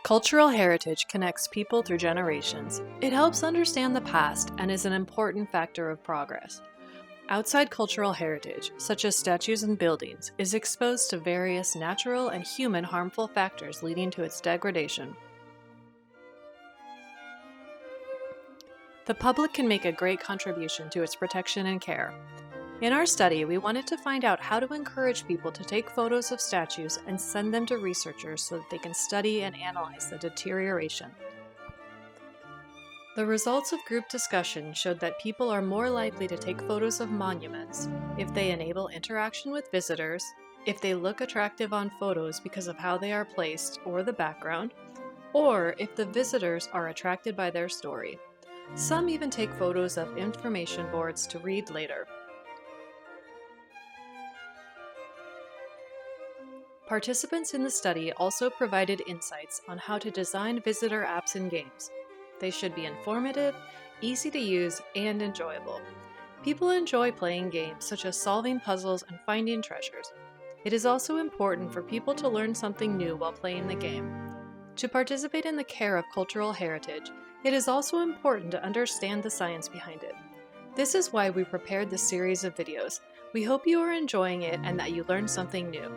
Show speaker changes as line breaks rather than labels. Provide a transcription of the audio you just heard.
Cultural heritage connects people through generations. It helps understand the past and is an important factor of progress. Outside cultural heritage, such as statues and buildings, is exposed to various natural and human harmful factors leading to its degradation. The public can make a great contribution to its protection and care. In our study, we wanted to find out how to encourage people to take photos of statues and send them to researchers so that they can study and analyze the deterioration. The results of group discussion showed that people are more likely to take photos of monuments if they enable interaction with visitors, if they look attractive on photos because of how they are placed or the background, or if the visitors are attracted by their story. Some even take photos of information boards to read later. Participants in the study also provided insights on how to design visitor apps and games. They should be informative, easy to use, and enjoyable. People enjoy playing games such as solving puzzles and finding treasures. It is also important for people to learn something new while playing the game. To participate in the care of cultural heritage, it is also important to understand the science behind it. This is why we prepared this series of videos. We hope you are enjoying it and that you learned something new.